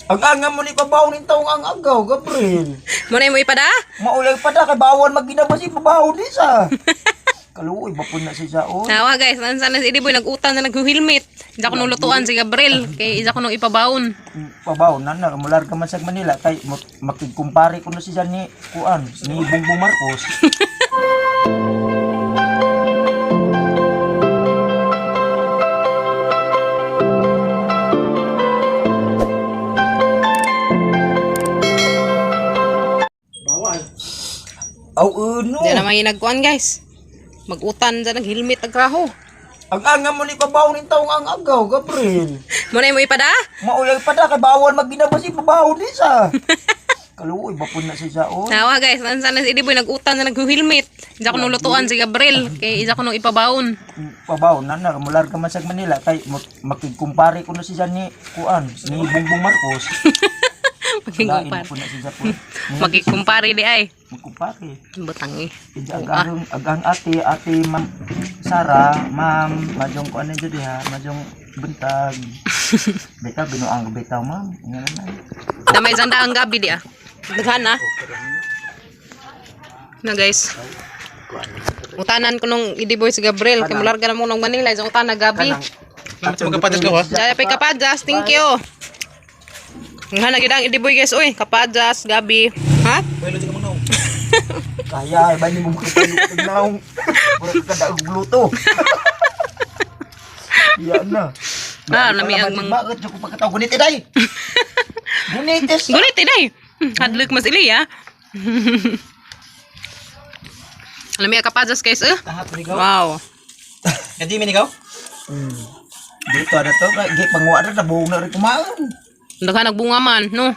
Ang mo ni pabaw ning taong ang agaw, Gabriel. Muna mo ipada? Maulay pa da kay bawal maginabas ipabaw di sa. Kaluoy bapon na si Sao. Nawa guys, sana si Idiboy nag-utan na nag-helmet. Isa ko nung lutuan si Gabriel, kay isa ko nung ipabaon. Pabaw na mular ka man sa Manila kay makigkumpare ko na siya ni kuan ni Bongbong Marcos. Aw uno. Diyan naman yung nagkuhan guys. Mag-utan dyan, nag-helmet, nagkraho. Ang mo ni pabaw ning taong ang agaw, Gabriel. Muna mo ipada? Maulay pa da kay bawal maginabas ipabaw di sa. Kaluoy bapon na si Sao. Nawa guys, sana si Idiboy nag-utan na nag-helmet. Isa ko nung lutuan si Gabriel, kay isa ko nung ipabaon. Pabaw na mular ka man sa Manila kay makigkumpare ko na siya ni kuan ni Bongbong Marcos. Magkikumpare. Po na siya po. Magkikumpare di ay. Magkumpare. Butangi. Agang ate Ma'am Sara, ma'am, majong ko ano dyan ha, majong buntag. Beta, binuang beta, ma'am. Na may isang daang gabi di ah. Daghan na. Na guys. Utanan ko nung Idiboy si Gabriel. Kaya mularga na mo ng Manila. Isang utanan gabi. Magkapadas ka ba? Daya pa kapadas. Thank you. Nga na gidang Idiboy guys. Uy, kapadas, gabi. Ha? Kaya, iba niyo mo makapalutog na akong kadaog gluto. Yan na. Namiang mang... Bakit yung pagkataw? Gunit iday! Gunit is! Gunit eh, hadlok mas ili ha. Lamig kapadas guys Wow. Hindi min ikaw? Dito na to, pangwa na buong na rin kumaan. Daghan nagbunga man, no?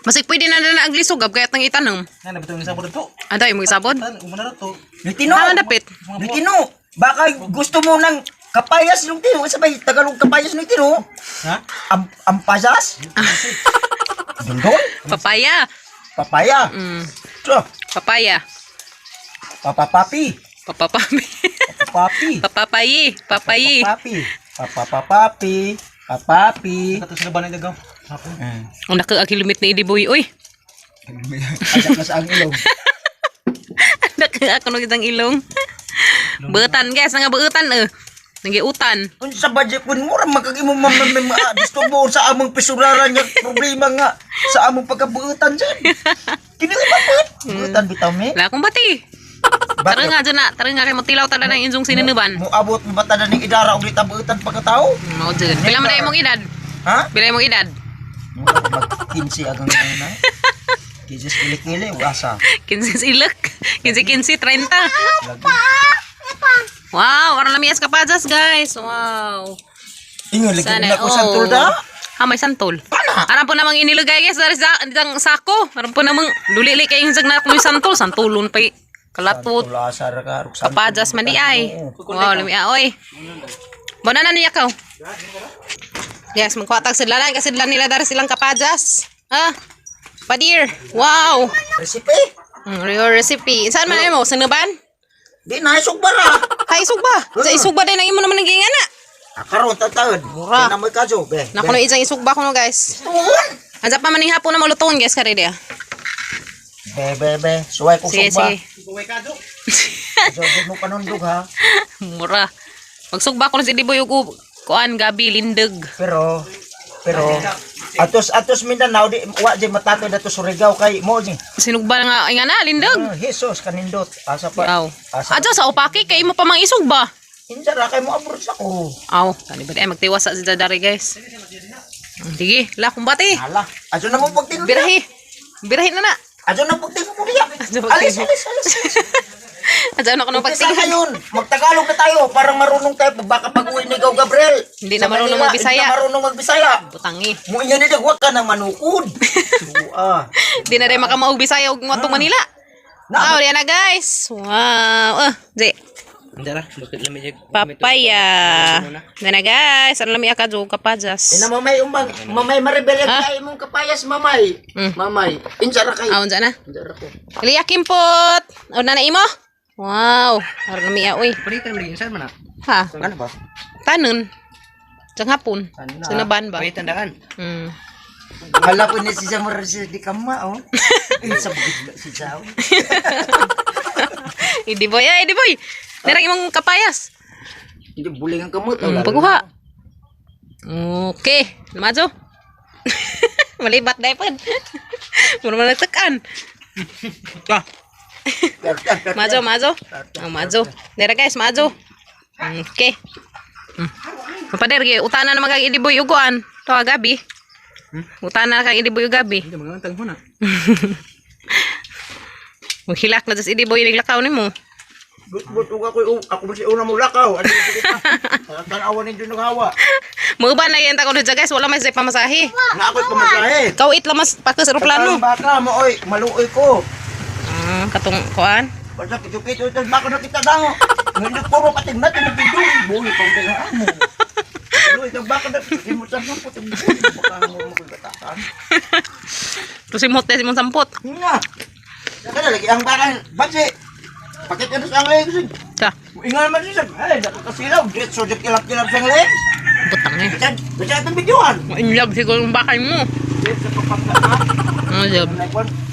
Masig pwede na aglisog kaya't nang itanong. Ano ba 'tong sabon to? Anday mo isabod? Umana to. Nitino! Dapit. Nitino! Baka gusto mo ng kapayas nung tino. Sabay, Tagalog kapayas nung tino. Ha? Ampasas? Dondon? Papaya. Papaya? So, Papaya. papapapi. Papapapi. Papapapi. Papapayi. Papayi. Papapapi. Papapapi. Papapi. Kato sa labanan nagaw. Hapon. Ang nakakilimit ni Idiboy. Uy. Ajak na sa ang ilong. Ako nung isang ilong. Beetan guys. Nga beetan Nagiutan. Kung sa budget ko, mura makagimo gusto mo sa among pisuraran niya problema nga sa among pagkabuutan dyan. Kinilipapit. Buutan bitaw me. Wala akong bati. Tara nga dyan na. Tara nga kayo matilaw tala ng injong sininuban. Muabot mo bata na ng idara ulit ang buutan pagkatao. No, dyan. Bila mo na imong edad. Ha? Bila imong edad. Mura ko mag-15 agang na. Kisis kili-kili, wasa. 15 ilok. 15, 30. Wow, orang lamias kapadas guys. Wow. Ingon, lagi Sana, na ko sa tulda. May santol. Pana? Aram po namang inilagay guys dari sa sako. Aram po namang lulili kay yung na kung santol. Santulon pa kalatot. Tulasar ka. Kapadas man di ay. Wow, lamia oy. Banana niya ka. Yes, magkwatag sila lang kasi nila dari silang kapadas. Padir. Wow. Resipe? Your recipe. Saan man mo? Sinuban? Di na, sugbara. Hay isugba. Sa isugba din ang imo naman nang gingana. Karon tatawid. Mura. Di na mo kaso, be. Naku no isang isugba ko no guys. Ansa pa maning hapon na malutuon guys kare dia. Be. Suway ko Sige, sugba. sige. Buway ka do. Jogod mo panundog ha. Mura. Magsugba ko na si Diboy ug kuan gabi lindeg. Pero atos Mindanao di wa di matatoy dato Surigao kay mo ni. Sinugba na nga ingana lindeg. Jesus kanindot. Asa pa. Aw. Asa. Adto sa opaki kay imo pa mang isugba. Indara kay mo abroad sa ko. Aw, kani ba ay magtiwas sa dari guys. Sige, la kumbati. Hala. Adto na mo pagtinod. Birahi. Birahi na na. Adto na pagtinod mo diya. Adto Alis. Adto na ko nang Pagtinod pagtingin. ngayon. Magtagalog na tayo para marunong tayo baka pag-uwi ni Gaw Gabriel. Hindi na Sa marunong Manila, magbisaya. Hindi na marunong magbisaya. Butangi. Mo inya ni dagwa ka na manukod. Di na rin makamaog Bisaya ug matong Manila. Wow, yan na guys. Wow. Di. Ndara, bakit lamig Papaya. Yan na guys. Ano lami akad ug kapadas. Ina mamay maribel kay imong kapayas mamay. Mamay. Insara kay. Aon dyan na. Insara ko. Liyakin pot. O na imo. Wow. Ano lami uy. Pwede ka naman saan man Ha. Ano ba? Tanon. Sang hapon. Sinaban ba? Ay tandaan. Hala ko ni siya mo rin siya di kama, oh. Sa bugis na siya, oh. Idiboy, Idiboy. Narang imong kapayas. Hindi, buling ang kamot. Pagkuha. Okay. Lumazo. Malibat na ipad. Muna man nagtakan. Mazo. Mazo. Dera guys, mazo. Okay. Papader, utana na magag Idiboy uguan. Ito gabi. Utana na kang Idiboy gabi. Hindi, magandang mo na. Maghilak na tas Idiboy naglakaw ni mo. But ako ba si una mo lakaw? Ano yung kita? Tanawan ninyo ng hawa. Muba na yan tako na guys, wala may say pamasahe. Na ako'y pamasahe. Kau it lamas pakas eroplano. Baka mo, oy, maluoy ko. Katong kuan. Basta kito-kito, ito baka nakita dango. Hindi puro pating natin na bidong. Buhi pang tingaan mo. Maluoy, ito baka na, imusan mo po, ito buhi. Baka mo magkatakan. Tusimot na simong sampot. Nga. Kaya lagi ang baka, basi. Pakit ka na sa ang legs. Sa, Ingal man siya. Ay, nakakasilaw. Diretso, kilap-kilap sa ang legs. butang eh. Kasi itong videoan. Mainlag siguro yung bakay mo. Diretso sa pagkakas. Job.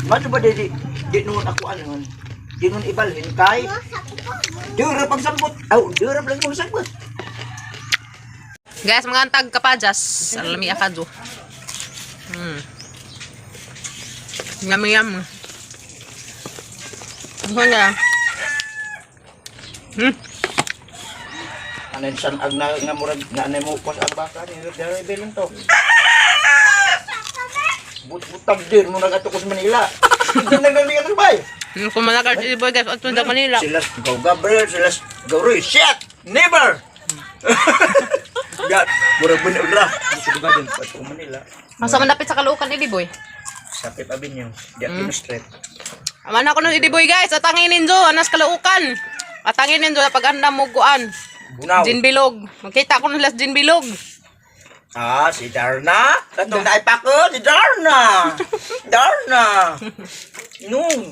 Maso ba di nun ako ano nun? Di nun ibalhin kay dura pagsambot. Dura lang yung sagbot. Guys, mga antag kapajas. Alami akado. Yum. Ano nga? Anan san ag na nga murag na anay mo pas ang baka ni dere belon to. Butag din mo nagato ko sa Manila. Hindi nagalingan ng bay. Kung malakar si Boy guys, at sa Manila. Sila go Gabriel, sila go Roy. Shit! Never! Gat, murag bunod ra. Sa din pas ko Manila. Masa mandapit sa Caloocan ni Boy. Sa Pip Avenue, Diatino Street. Aman ako ng Boy guys, atangin ninyo, anas Caloocan. Atangin ninyo na pag-anda mo guan. Bunaw. Jin Bilog. Magkita ko ng last Jin Bilog. Si Darna. Katong naipa ko, si Darna. Darna. Nung.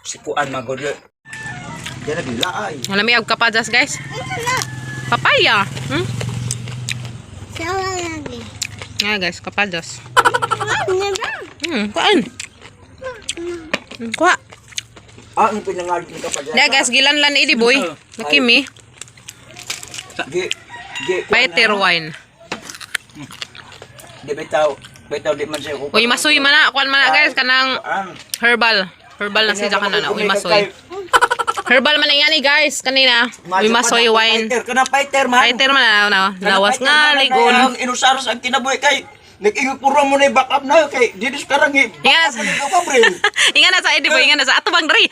Si Kuan Magod. Yan nagila ay. Malami ang kapajas guys. Papaya. Nga guys, kapajas. Kuan. Kuha. Ang pinangalit ni kapag. Nga guys, gilanlan ni Boy. Nakimi. Fighter wine. Di bitaw di man siya ko. Uy, masoy man na. Kuan man na guys, kanang herbal. Herbal na siya kanan. Uy, masoy. Herbal man na yan guys, kanina. Uy, masoy wine. Kana fighter man. Fighter man na. Lawas nga, ligon. Inusaros ang kinabuhi kay nag-ingat puro mo na back up na kay didis karang Yes. Ingat na sa Boy, ingat na sa ato bang dari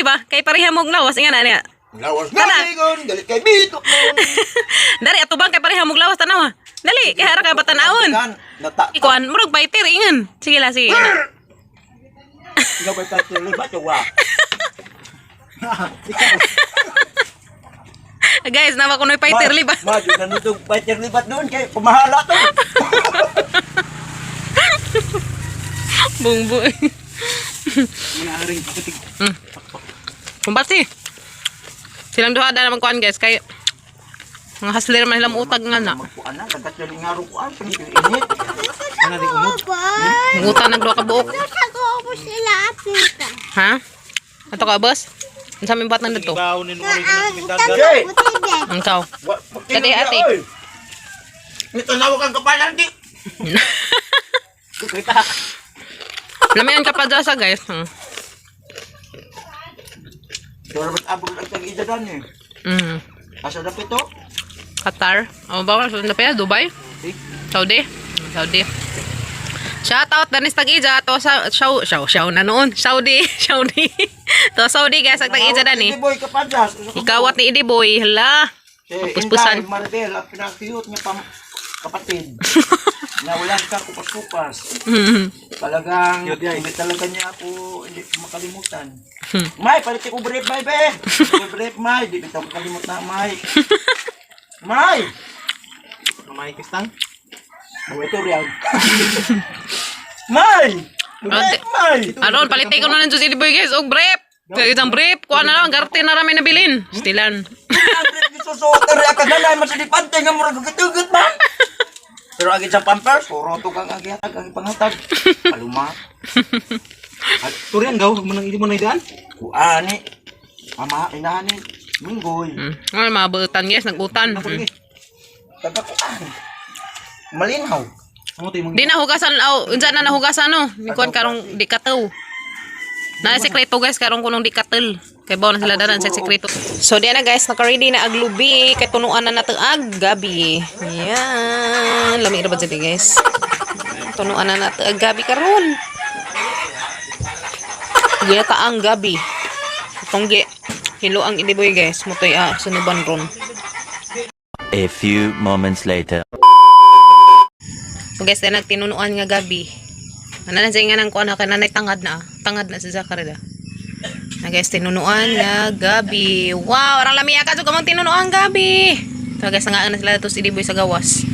ba? Kay pareha mong lawas, ingat na niya. Lawas na ligon, galit kay bitok mo. Dari ato bang kay pareha mong lawas tanawa. Dali, kay hara ka batanawon. Ikuan, murag fighter ingan. Sige la, sige. Ikaw ba tayo ba tuwa? Guys, nawa ko noy fighter libat. Maju na nutog fighter libat doon kay pamahala to. Bungbu. Manaring putik. Kumbati. Silang duha da naman kuan guys kay mga hustler man hilang utag nga na. Magkuan na kagat yung ngaro ko ang init. Ano rin umod? Utang nagduha ka buok. Ha? Ato ka boss? Ang sa aming bat nang dito. Bawo ni Nuri ng dagat. Jay. Ang ikaw. Kati ate. Nitanaw kang kapalan di. Kita. Lamian ka pa dyan sa guys. Dora ba't abog lang sa idadan eh. Asa na pito? Qatar. O ba? So, na pa Dubai? Saudi? Saudi. Shout out danis tag-ija to sa show na noon. Saudi. To Saudi guys, ang tag-ija dani. Boy kapadas. Ikawat ni Boy. Hala. Puspusan. Maribel, ang pinakiyot niya kapatid. Na wala ka kupas-kupas. Talagang hindi talaga niya ako hindi ko makalimutan. May, palit ko brief, may be. Brief, may. Di kita makalimut na, may. May! Mamay kistang. Ito real. May! Brief, may! Aron, palitay ko na ng si Boy guys. Og brief. Kaya isang brief. Kuha na lang. Garte na rami nabilin. Stilan. Ang brief ni Susuot. Kaya kaganay, masalipante nga murag gitugot man. Pero agit sa pampers, puro to kang agit ang pangatag. Palumat. Turian gaw, manang hindi mo na idaan. Kuani. Ama inani. Minggoy. Ay, mga buutan guys, nag-utan. Tagakuan. Malinaw. Amo tay mga Di na hugasan, unsa na nahugasan no? Mikuan karong di kataw. Na sekreto guys, karong kunong di katel. Kay bawo na sila daran sa sekreto. So diyan na guys, naka-ready na aglubi kay tunuan na nato ag gabi. Yan, lami ra ba dito guys. Tunuan na nato ag gabi karon. Gata ang gabi. Tongge. Hilo ang idiboy guys, mutoy sunuban ron. A few moments later. So guys, na nagtinunuan nga gabi. Ano na siya nga nang kuha na kay nanay tangad na. Tangad na si Zachary da. Na guys, tinunuan nga gabi. Wow, orang lamiya ka so kamang tinunuan gabi. So guys, nga na sila to si Diboy sa gawas.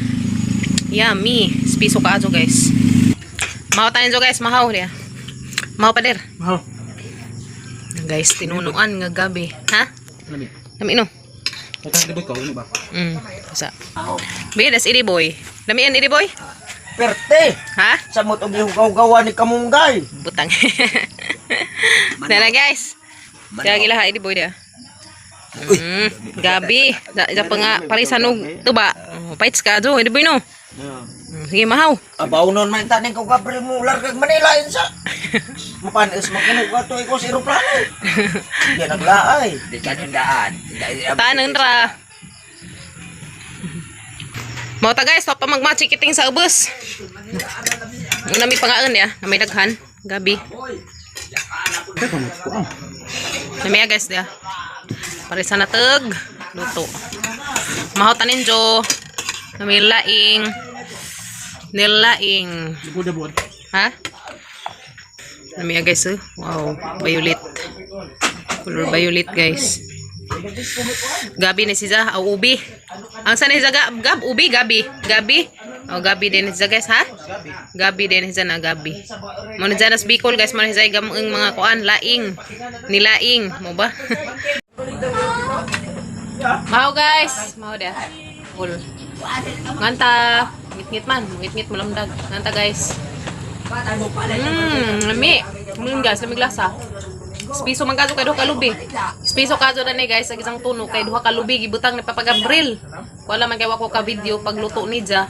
Yummy. Spiso ka aso guys. Mahaw tanin so guys, mahaw dia. Mahaw pa der. Mahaw. Guys, tinunuan nga gabi. Ha? Lami. Lami no. Tatang ko ano ba? Sa. Biya das Diboy. Lamian Diboy? Perte. Ha? Sa mo tong hugaw-gawa ni kamunggay. Butang. Dala guys. Kaya gila ha, Diboy dia. Gabi. Sa pa nga parisanog tuba. Paits ka jo, Diboy no. Sige mahaw. Abaw non man taning ko Gabriel mo largag Manila insa. Mapanis magkano ka to iko sa eroplano. Di naglaay. Di ka daan. Tanan ra. Mau ta guys, pa magmachikiting sa ubos. Una mi pangaan ya, na may daghan gabi. Nami guys dia. Pare sana teg luto. Mahaw tanin jo. Nami laing. Nilaing. Bud. Ha? Nami guys, wow, violet. Color violet guys. Gabi ni siya, ubi. Ang sana siya gab ubi gabi. Gabi. O gabi din siya guys ha? Gabi din siya na gabi. Mo na dyan as Bicol guys, mo na siya gamang mga kuan laing. Nilaing, mo ba? Mau guys, mau dah. Full. Nganta, ngit-ngit man, ngit-ngit malamdag. Nganta guys. Lami. Guys, lami glasa. Spiso man kaso kay duha ka lubi. Spiso kaso na ni guys sa isang tuno kay duha ka lubi gibutang ni Papa Gabriel. Wala man kay wako ka video pagluto ni Ja.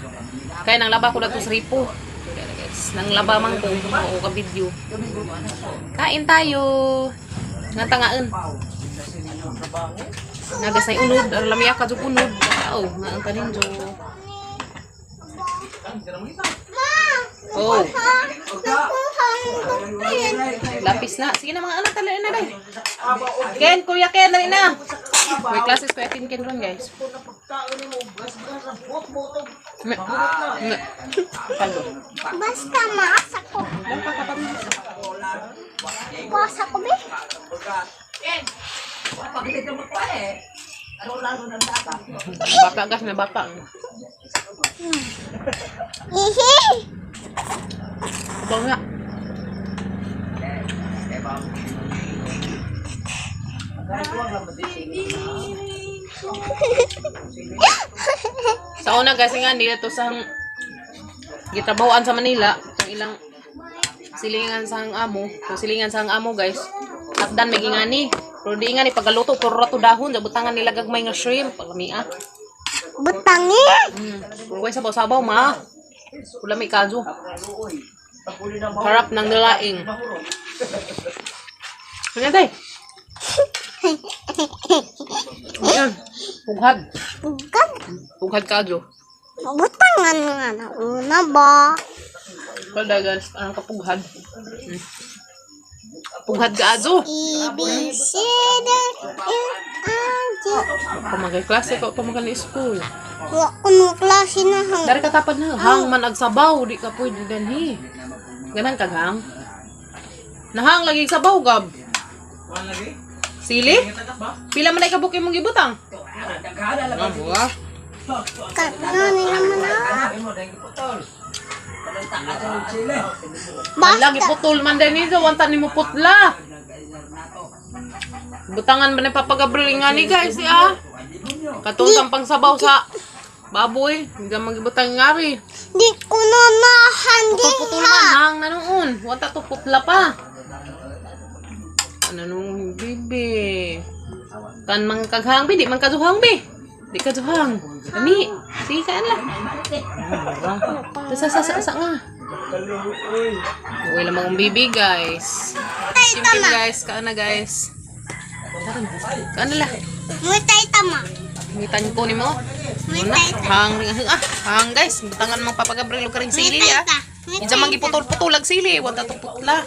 Kay nang laba ko dito sa ripo. Guys, nang laba man ko ka video. Kain tayo. Ngantangaan. Nagas na unod, ar lamiya ka jud unod. Oh, nang tanin jo. Oh. Lapis na. Sige na mga anak, tala na dai. Ken, Kuya Ken, dali na. May classes ko yakin Ken ron, guys. Basta maasa ko. Maasa ko, be? Baka gas na baka. Ihi! Bang nga. Sa una kasi nga nila to sa gitrabahoan sa Manila, ang ilang silingan sa amo, so silingan sa amo guys. Atdan may gingani. Pero di nga ni pagaluto puro rato dahon, sa butangan nila gagmay nga shrimp, palamia. Butangi! Puro sa sabaw ma. Wala may kaso. Harap ng nilaing. Ano tay? Ayan. Pughad. Bukan. Pughad kaso. Butangan nga na una ba? Kada guys, anong kapughad? Pughad kaso. ABC, D, E, F, G. Pamagay klase ko, pamagay na school. Wa kuno klase na hang. Dari katapad na, hang man agsabaw, di ka pwede ganhi. Ganang kaghang. Nahang lagi sabaw gab. Sili? Pila man ay kabuk imong gibutang? Buwa. Ano ni naman na? Lagi putol man din ito, wanta ni mo putla. Butangan man ni Papa Gabriel nga ni guys, ya. Katong pang sabaw sa Baboy, hindi magibutang ngari. Di ko na nahandin Putol ha. man, hang na noon. Wata to putla pa. Ano nung bibi? Kan mang kaghang bi, di man kaduhang bi. Di kaduhang. Ani, sige ka ala. Sa nga. Uy, lamang bibi guys. Simple guys, kaana guys. Kaana la. Mutay tama. Ngitan ko ni mo. Una, hang guys, tangan mang papagabrilo ka ring sili ya. Diyan mang giputol-putulag sili, wala to putla.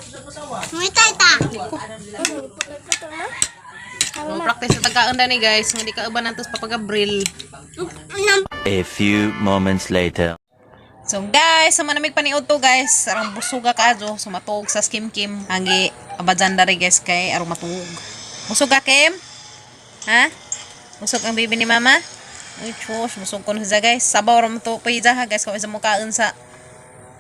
Mutay ta. Mo practice sa tagaan ni guys, nga di ka uban antos papagabril. A few moments later. So guys, sa manamig paniud to guys, arang busuga kadyo, sumatog sa skim-kim. Hangi abadjanda ri guys kay arong matug. Busog ka Kim? Ha? Busog ang bibi ni mama? Uy, chos, busog ko na siya guys. Sabaw ram to payda ha guys, kung isa mukaan sa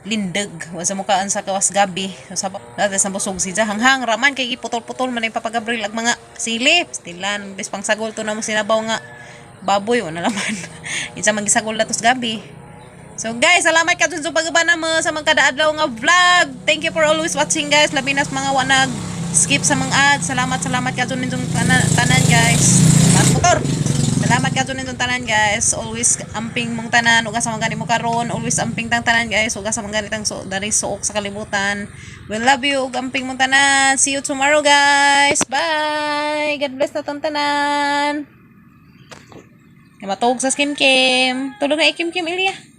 lindag, kung isa mukaan sa kawas gabi. So, sabaw, dati sa busog siya. Hanghang raman, kay putol-putol man yung papagabril ag mga silip. Stilan, bis pang sagol to na mo sinabaw nga baboy, wala naman. Isa magisagol na tos gabi. So guys, salamat ka dun sa pagbana mo sa mga kadaadlaw nga vlog. Thank you for always watching guys. Labi nas mga wanag skip sa mga ads. Salamat ka dun ninyong tanan guys. Mas motor. Salamat ka dun ninyong tanan guys. Always amping mong tanan. Uga sa mga ganimo karon. Always amping tang tanan guys. Uga sa mga ganitang dari suok sa kalibutan. We love you. Uga amping mong tanan. See you tomorrow guys. Bye. God bless na tong tanan. Matog sa Kim Kim. Tulog na Kim Kim Ilya.